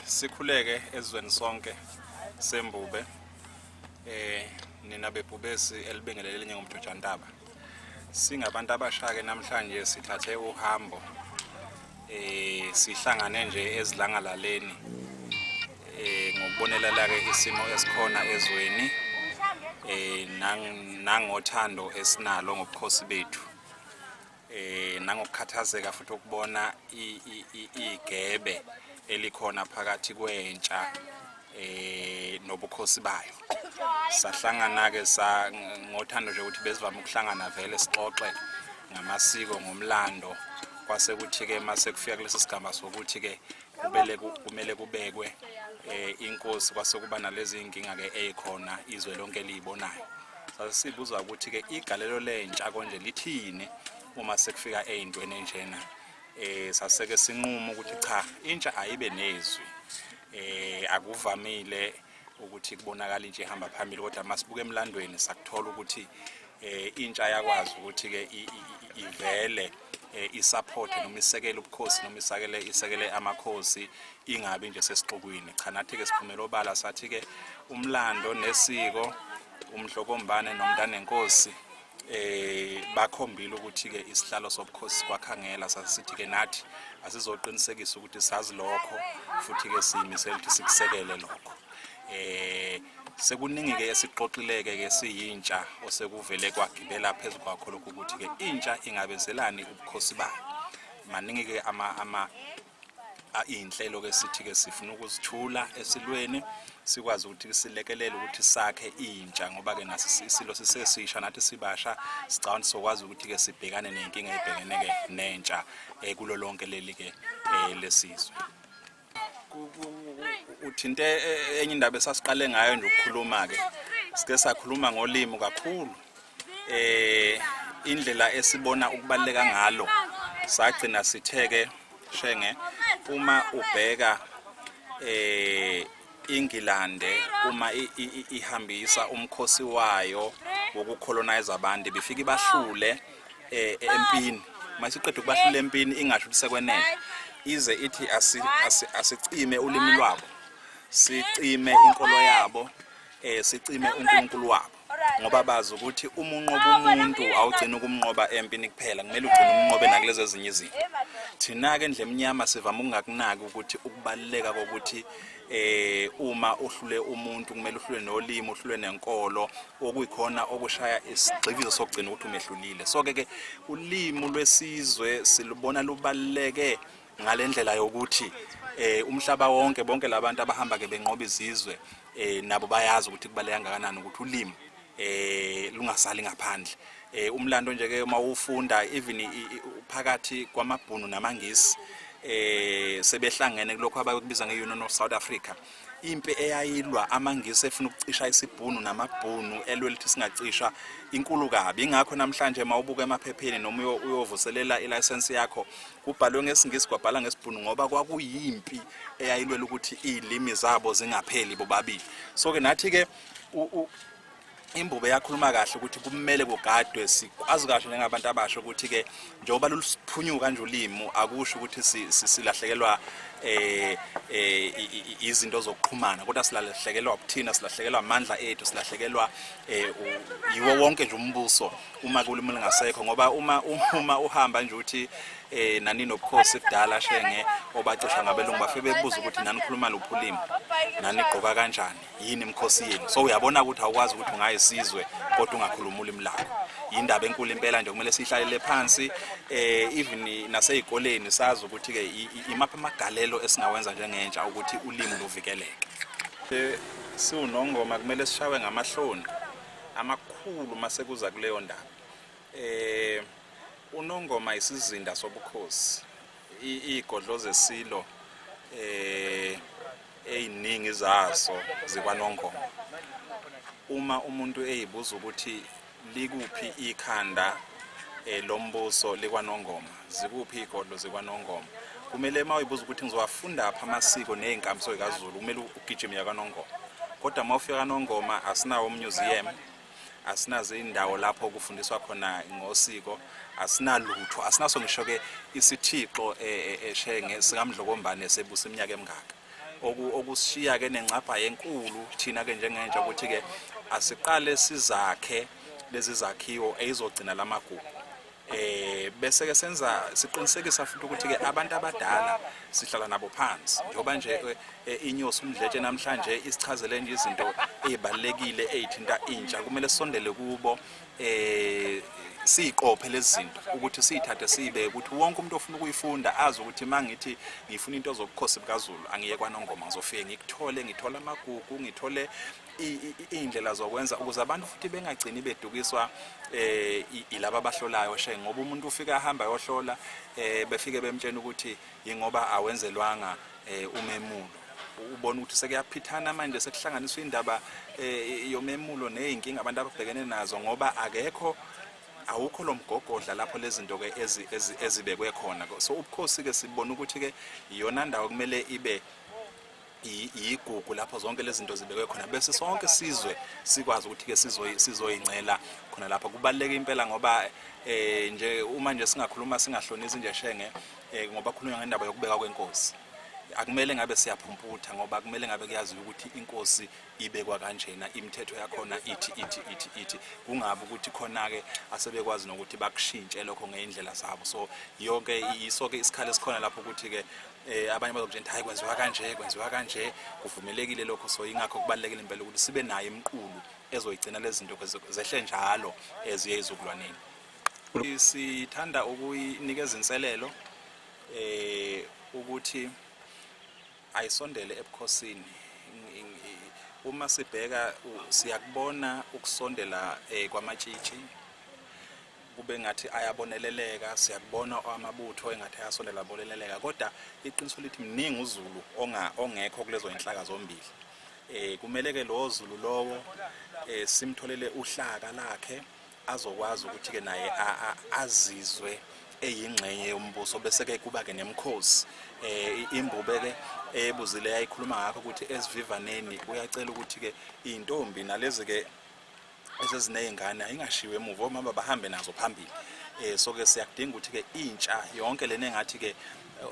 Sikhuleke ezweni sonke sembube nina bebhubesi elibingelele ngomthojantaba. Singabantu abasha ke namhlanje sithathe uhambo sihlangane nje ezilangalaleni ngokubonelela ke isimo esikhona ezweni nangothando esinalo ngobukhosi bethu nangokukhathazeka futhi ukubona igebe elikhona phakathi kwentsha nobukhosi bayo. Sahlangana ke ngothando nje ukuthi bezivama ukuhlangana vele sixoxe ngamasiko ngomlando kwase kuthi ke mase kufika kulesi sigaba sokuthi ke kumele kubekwe inkosi kwase kuba nalezi inkinga ke ezikhona izwe lonke liyibonayo. Sasibuza ukuthi ke igalelo lentsha konje lithini uma sekufika ezintweni enjena. Saseke sinqumo ukuthi cha intsha ayibe nezwi akuvamile ukuthi kubonakala intsha ihamba phambili, kodwa masibuke emlandweni sakuthola ukuthi intsha yakwazi ukuthi ke ivele isupport noma isekele ubukhosi noma isekele amakhosi ingabi nje sesixukwini. Cha nathi ke siphumela obala sathi ke umlando nesiko umhlokombane nomntana nenkosi bakhombile ukuthi ke isihlalo sobukhosi Kwakhangela sasithi ke nathi asizoqinisekisa ukuthi sazi lokho futhi ke siyimisela ukuthi sikusekele lokho. Sekuningi ke esixoxileke ke siyintsha osekuvele kwagibela phezulu kwakho lokho ukuthi ke intsha ingabezelani ubukhosi bayo. Maningi ke inhlelo ke sithi ke sifuna ukuzithula esilweni sikwazi ukuthi silekelele ukuthi sakhe intsha ngoba ke nasi isilo sisesisha nathi sibasha sicabanga sokwazi ukuthi ke sibhekane nenkinga ebhekene ke nentsha kulo lonke leli ke lesizwe. Uthinte enye indaba esasiqale ngayo nje ukukhuluma ke sike sakhuluma ngolimo kakhulu indlela esibona ukubaleka ngalo sagcina sitheke shenge uma ubheka Ingilande uma ihambisa umkhosi wayo wokucolonize abantu befika bahlule empini masiqeda ukubahlula empini ingasho ukuthi sekwenele ize ithi asicime ulimi lwabo sicime inkolo yabo sicime uNkulunkulu wabo ngoba bazi ukuthi umunqoba umuntu awugcina ukumnqoba empini kuphela kumele ugcine umnqobe nakulezi ezinye izinto. Thina ke endle emnyama sivama ukungakunaki ukuthi ukubaleka kokuthi uma uhlule umuntu kumele uhlule nolimi uhlule nenkolo okuyikhona okushaya isigxivizo sokugcina ukuthi umehlulile. So ke ulimi lwesizwe silubona lubaleke ngalendlela yokuthi umhlaba wonke bonke labantu abahamba ke benqoba izizwe nabo bayazi ukuthi kubaleka kangakanani ukuthi ulimi lungasali ngaphandle. Umlando nje ke mawufunda even phakathi kwamabhunu namangisi sebehlangene kulokho abakubiza ngeUnion of South Africa impi eyayilwa amangisi efuna ukucisha isibhunu namabhunu elwelithi singacisha inkulu kabi. Ingakho namhlanje mawubuka emaphepheni noma uyovuselela ilicense yakho kubhalwe ngesingisi kwabhala ngesibhunu ngoba kwakuyimpi eyayilwela ukuthi izilimi zabo zingapheli bobabili. So ke nathi ke imbube yakhuluma kahle ukuthi kumele kugadwe sikwazi kahle njengabantu abasha ukuthi ke njengoba lusiphunyuka nje ulimi akusho ukuthi silahlekelwa izinto zokuxhumana kodwa silahlekelwa ubuthina silahlekelwa amandla ethu silahlekelwa yiwo wonke nje umbuso uma kulimi lingasekho ngoba uma uhamba nje uthi nani nobukhosi kudala shenge obacisha ngabelungu bafike bebuza ukuthi nani khuluma luphi ulimi nani gqoka kanjani yini imkhosi yenu. So uyabona ukuthi awukwazi ukuthi ungayisizwe kodwa ungakhuluma ulimi lakho. Indaba enkulu impela nje kumele sihlalele phansi even nasezikoleni sazi ukuthi ke imapha amagalelo esingawenza njengentsha ukuthi ulimi luvikeleke. SiwuNongoma kumele sishawe ngamahloni amakhulu mase kuza kuleyo ndaba. uNongoma isizinda sobukhosi igodlo zesilo eziningi zaso zikwaNongoma. Uma umuntu eyibuza ukuthi likuphi ikhanda lombuso likwaNongoma zikuphi igodlo zikwaNongoma kumele mayibuza ukuthi ngizowafunda apha amasiko nezinkambiso zikaZulu kumele ugijime yakwaNongoma. Kodwa mawufika kaNongoma asinawo museum asinazo indawo lapho kufundiswa khona ngosiko asinalutho asinaso ngisho ke isithixo shenge sikamdlokombane sebusa iminyaka emingaka okushiya ke nencapha yenkulu thina ke njengentsha ukuthi ke asiqale sizakhe lezi zakhiwo ezogcina lamagugu bese ke senza siqinisekisa futhi ukuthi ke abantu abadala sihlala nabo phansi njoba nje inyosi umdletshe namhlanje isichazele nje izinto ezibalekile ezithinta intsha kumele sisondele kubo siqophe lezi zinto ukuthi sithathe sibe ukuthi wonke umuntu ofuna ukuyifunda azi ukuthi mangithi ngifuna into zobukhosi bukaZulu angiye kwaNongoma ngizofike ngithola amagugu ngithole indlela zokwenza ukuze abantu futhi bengagcini bedukiswa ilaba abahlolayo ngoba umuntu ufika ahamba yohlola befike bemtshena ukuthi ingoba awenzelwanga umemulo ubona ukuthi sekuyaphithana manje sekuhlanganiswa indaba yomemulo nezinkinga abantu ababhekene nazo ngoba awukho lo mgogodla lapho lezi zinto ke ezibekwe khona so ubukhosi ke sibona ukuthi ke iyona ndawo kumele ibe igugu lapho zonke lezi zinto zibekwe khona bese sonke sizwe sikwazi ukuthi ke sizoyincela khona lapha kubaleka impela ngoba nje uma nje singakhuluma singahlonisi nje shenge ngoba khulunywa ngendaba yokubeka kwenkosi akumele ngabe siyaphumputha ngoba kumele ngabe kuyazi ukuthi inkosi ibekwa kanjena imithetho yakhona ithi kungabi ukuthi khona ke asebekwazi nokuthi bakushintshe lokho ngeindlela zabo so yonke isoke isikhalo esikhona lapho ukuthi ke abanye bazokutshela hayi kwenziwa kanje kuvumelekile lokho so ingakho kubalekile impela ukuthi sibe nayo imqulu ezoyigcina lezi zinto zehle njalo eziye izukulwaneni sithanda ukuyinikeza inselelo ukuthi ayisondele ebukhosini uma sibheka siyakubona ukusondela kwamatshitshi kube ngathi ayaboneleleka siyakubona amabutho engathi ayasondela boneleleka kodwa iqiniso lithi mningi uZulu ongekho kulezo inhlaka zombili kumele ke lo Zulu lowo simtholele uhlaka lakhe azokwazi ukuthi ke naye azizwe eyingxenye yombuso bese ke kuba ke nemkhosi imbube ke ebuzile yayikhuluma ngakho ukuthi esivivaneni uyacela ukuthi ke intombi nalezi ke esezineyingane ayingashiwe emuva omama bahambe nazo phambili so ke siyakudinga ukuthi ke intsha yonke lena engathi ke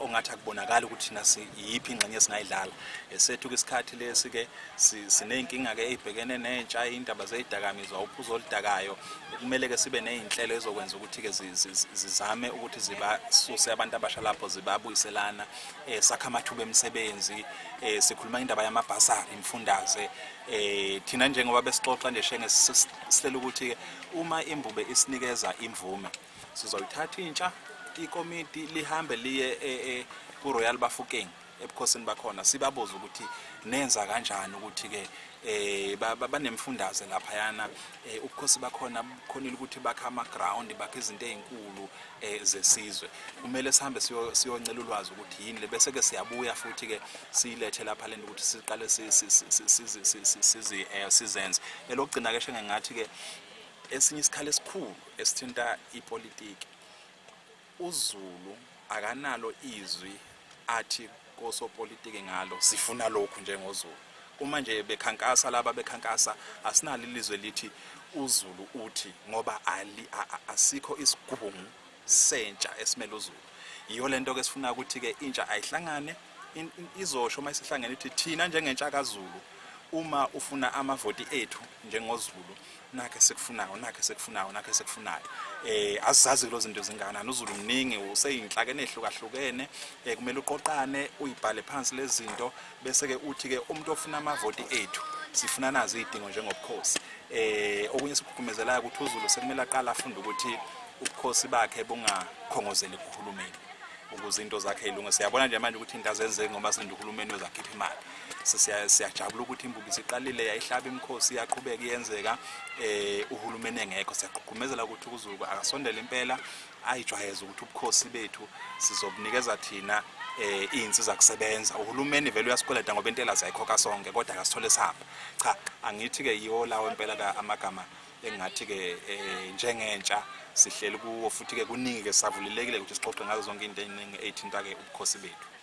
ongathi akubonakala ukuthi thina siyiphi ingxenye esingayidlala sethu isikhathi lesi ke sineyinkinga ke ezibhekene nentsha indaba zezidakamizwa uphuzo oludakayo kumele ke sibe nezinhlelo ezokwenza ukuthi ke zizame ukuthi zibasuse abantu abasha lapho zibabuyiselana sakha amathuba emisebenzi sikhuluma indaba yamabhasari imfundaze thina njengoba besixoxa nje shenge sihlela ukuthi uma imbube isinikeza imvume sizoyithatha intsha ikomiti lihambe liye kuRoyal Bafokeng ebukhosini bakhona sibabuza ukuthi nenza kanjani ukuthi ke banemfundaze lapha yana ubukhosi bakhona bukhonile ukuthi bakha ama-ground bakhe izinto ezinkulu zesizwe kumele sihambe siyoncela ulwazi ukuthi yini bese ke siyabuya futhi ke siyilethe lapha lento ukuthi siqale sizenze elokugcina ke shenge ngathi ke esinye isikhala esikhulu esithinta ipolitiki uZulu akanalo izwi athi kosopolitiki ngalo sifuna lokhu njengoZulu uma nje bekhankasa laba bekhankasa asinalo ilizwe lithi uZulu uthi ngoba asikho isigungu sentsha esimele uZulu iyo lento ke sifuna ukuthi ke intsha ayihlangane izosho uma isihlangene ithi thina njengentsha kaZulu uma ufuna amavoti ethu njengoZulu nakhe sekufunayo azazi kulo zinto zinganani uZulu mningi useyinhlakene ehlukahlukene kumele uqoqane uyibhale phansi lezi zinto bese ke uthi ke umuntu ofuna amavoti ethu sifuna nazi izidingo njengobukhosi okunye sikugumezelayo ukuthi uZulu sekumele aqala afunde ukuthi ubukhosi bakhe bungakhongozeli kuhulumeni ukuze into zakhe ilunge siyabona nje manje ukuthi into azenzeke ngoba sinde uhulumeni wezakhipha imali siyajabula ukuthi imbubi siqalile yayihlaba imkhosi yaqhubeka iyenzeka uhulumeni engekho siyaqhugumezela ukuthi uZulu akasondele impela ayijwayeze ukuthi ubukhosi bethu sizobunikeza thina izinsiza kusebenza uhulumeni vele uyasikoleda ngoba intela siyayikhokha sonke kodwa akasithole sihamba cha angithi ke yiwo lawo impela amagama engathi ke njengentsha sihleli kuwo futhi ke kuningi ke savulelekile ukuthi sixoxe ngazo zonke into eziningi ezithinta ke ubukhosi bethu